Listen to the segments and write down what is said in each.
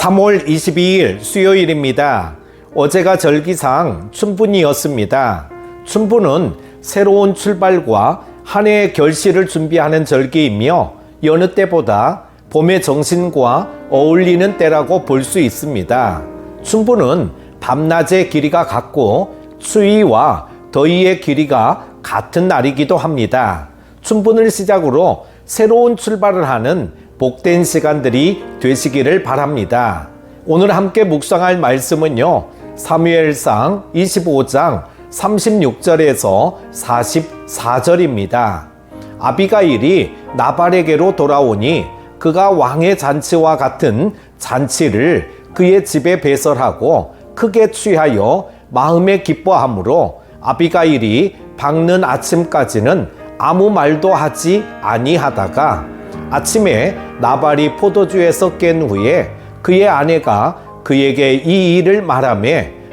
3월 22일 수요일입니다. 어제가 절기상 춘분이었습니다. 춘분은 새로운 출발과 한 해의 결실을 준비하는 절기이며 여느 때보다 봄의 정신과 어울리는 때라고 볼 수 있습니다. 춘분은 밤낮의 길이가 같고 추위와 더위의 길이가 같은 날이기도 합니다. 춘분을 시작으로 새로운 출발을 하는 복된 시간들이 되시기를 바랍니다. 오늘 함께 묵상할 말씀은요, 사무엘상 25장 36절에서 44절입니다. 아비가일이 나발에게로 돌아오니 그가 왕의 잔치와 같은 잔치를 그의 집에 배설하고 크게 취하여 마음에 기뻐하므로 아비가일이 밝는 아침까지는 아무 말도 하지 아니하다가 아침에 나발이 포도주에서 깬 후에 그의 아내가 그에게 이 일을 말하며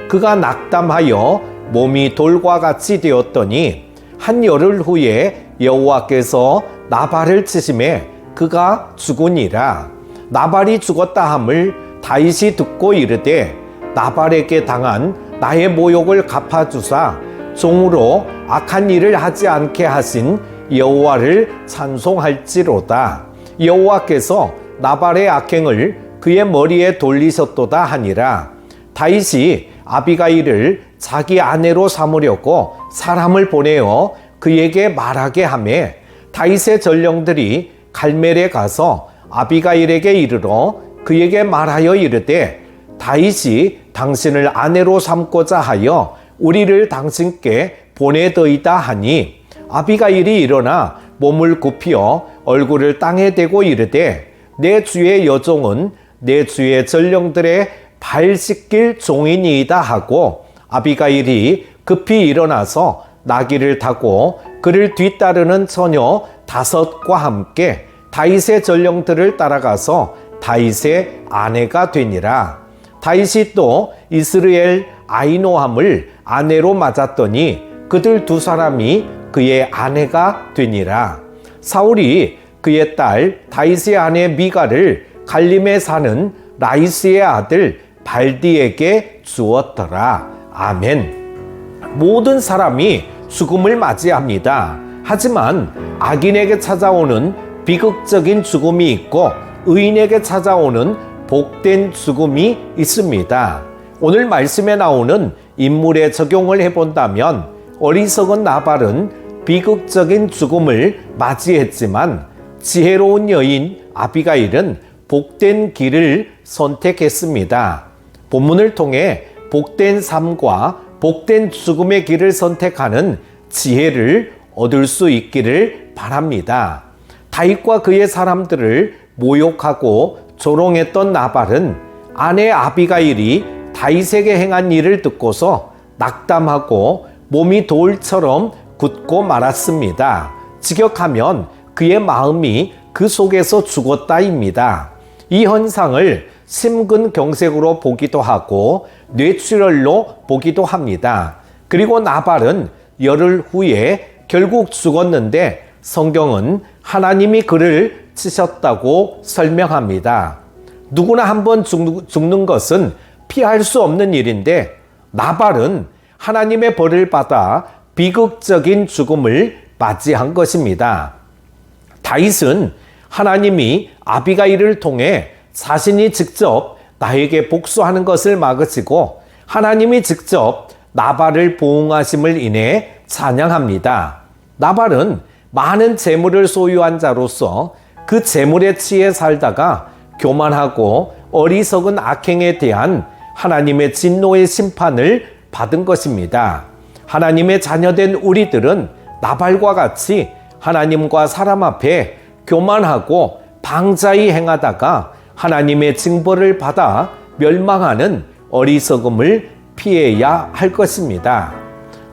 그가 낙담하여 몸이 돌과 같이 되었더니 한 열흘 후에 여호와께서 나발을 치심에 그가 죽으니라. 나발이 죽었다 함을 다윗이 듣고 이르되 나발에게 당한 나의 모욕을 갚아주사 종으로 악한 일을 하지 않게 하신 여호와를 찬송할지로다. 여호와께서 나발의 악행을 그의 머리에 돌리셨도다 하니라. 다윗이 아비가일을 자기 아내로 삼으려고 사람을 보내어 그에게 말하게 하매 다윗의 전령들이 갈멜에 가서 아비가일에게 이르러 그에게 말하여 이르되 다윗이 당신을 아내로 삼고자 하여 우리를 당신께 보내더이다 하니 아비가일이 일어나 몸을 굽히어 얼굴을 땅에 대고 이르되 내 주의 여종은 내 주의 전령들의 발 씻길 종이니이다 하고 아비가일이 급히 일어나서 나귀를 타고 그를 뒤따르는 처녀 5과 함께 다윗의 전령들을 따라가서 다윗의 아내가 되니라. 다윗이 또 이스라엘 아히노함을 아내로 맞았더니 그들 2사람이 그의 아내가 되니라. 사울이 그의 딸 다윗의 아내 미갈을 갈림에 사는 라이스의 아들 발디에게 주었더라. 아멘. 모든 사람이 죽음을 맞이합니다. 하지만 악인에게 찾아오는 비극적인 죽음이 있고 의인에게 찾아오는 복된 죽음이 있습니다. 오늘 말씀에 나오는 인물에 적용을 해본다면 어리석은 나발은 비극적인 죽음을 맞이했지만 지혜로운 여인 아비가일은 복된 길을 선택했습니다. 본문을 통해 복된 삶과 복된 죽음의 길을 선택하는 지혜를 얻을 수 있기를 바랍니다. 다윗과 그의 사람들을 모욕하고 조롱했던 나발은 아내 아비가일이 다윗에게 행한 일을 듣고서 낙담하고 몸이 돌처럼 굳고 말았습니다. 직역하면 그의 마음이 그 속에서 죽었다입니다. 이 현상을 심근경색으로 보기도 하고 뇌출혈로 보기도 합니다. 그리고 나발은 열흘 후에 결국 죽었는데 성경은 하나님이 그를 치셨다고 설명합니다. 누구나 한번 죽는 것은 피할 수 없는 일인데 나발은 하나님의 벌을 받아 비극적인 죽음을 맞이한 것입니다. 다윗은 하나님이 아비가일을 통해 자신이 직접 나에게 복수하는 것을 막으시고 하나님이 직접 나발을 보응하심을 인해 찬양합니다. 나발은 많은 재물을 소유한 자로서 그 재물에 취해 살다가 교만하고 어리석은 악행에 대한 하나님의 진노의 심판을 받은 것입니다. 하나님의 자녀된 우리들은 나발과 같이 하나님과 사람 앞에 교만하고 방자히 행하다가 하나님의 징벌을 받아 멸망하는 어리석음을 피해야 할 것입니다.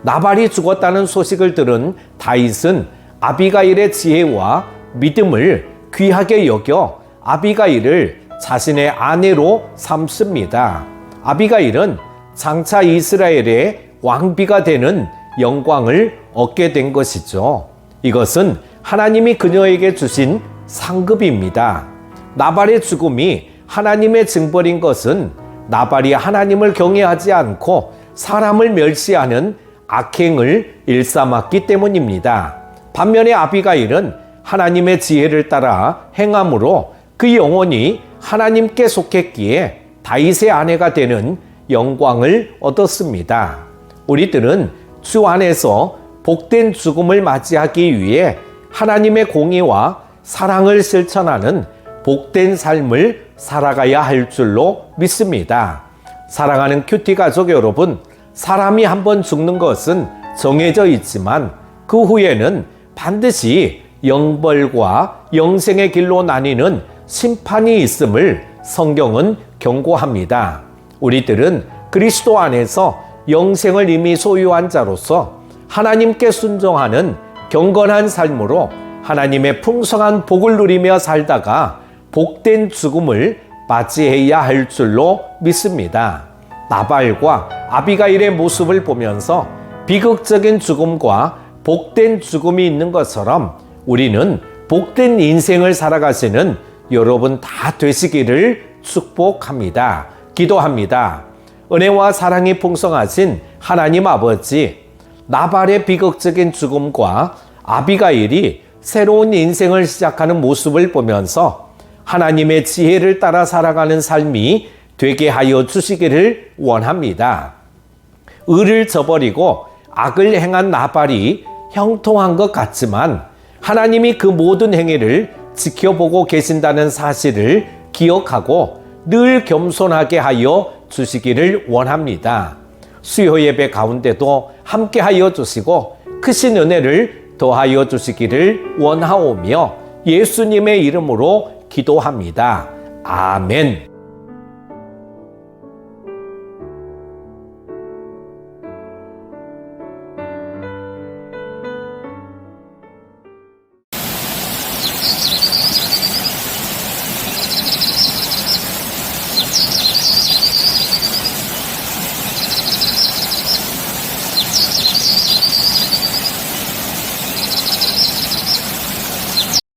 나발이 죽었다는 소식을 들은 다윗은 아비가일의 지혜와 믿음을 귀하게 여겨 아비가일을 자신의 아내로 삼습니다. 아비가일은 장차 이스라엘의 왕비가 되는 영광을 얻게 된 것이죠. 이것은 하나님이 그녀에게 주신 상급입니다. 나발의 죽음이 하나님의 징벌인 것은 나발이 하나님을 경외하지 않고 사람을 멸시하는 악행을 일삼았기 때문입니다. 반면에 아비가일은 하나님의 지혜를 따라 행함으로 그 영혼이 하나님께 속했기에 다윗의 아내가 되는 영광을 얻었습니다. 우리들은 주 안에서 복된 죽음을 맞이하기 위해 하나님의 공의와 사랑을 실천하는 복된 삶을 살아가야 할 줄로 믿습니다. 사랑하는 큐티 가족 여러분, 사람이 한번 죽는 것은 정해져 있지만 그 후에는 반드시 영벌과 영생의 길로 나뉘는 심판이 있음을 성경은 경고합니다. 우리들은 그리스도 안에서 영생을 이미 소유한 자로서 하나님께 순종하는 경건한 삶으로 하나님의 풍성한 복을 누리며 살다가 복된 죽음을 맞이해야 할 줄로 믿습니다. 나발과 아비가일의 모습을 보면서 비극적인 죽음과 복된 죽음이 있는 것처럼 우리는 복된 인생을 살아가시는 여러분 다 되시기를 축복합니다. 기도합니다. 은혜와 사랑이 풍성하신 하나님 아버지, 나발의 비극적인 죽음과 아비가일이 새로운 인생을 시작하는 모습을 보면서 하나님의 지혜를 따라 살아가는 삶이 되게 하여 주시기를 원합니다. 의를 저버리고 악을 행한 나발이 형통한 것 같지만 하나님이 그 모든 행위를 지켜보고 계신다는 사실을 기억하고 늘 겸손하게 하여 주시기를 원합니다. 수요 예배 가운데도 함께 하여 주시고 크신 은혜를 더하여 주시기를 원하오며 예수님의 이름으로 기도합니다. 아멘.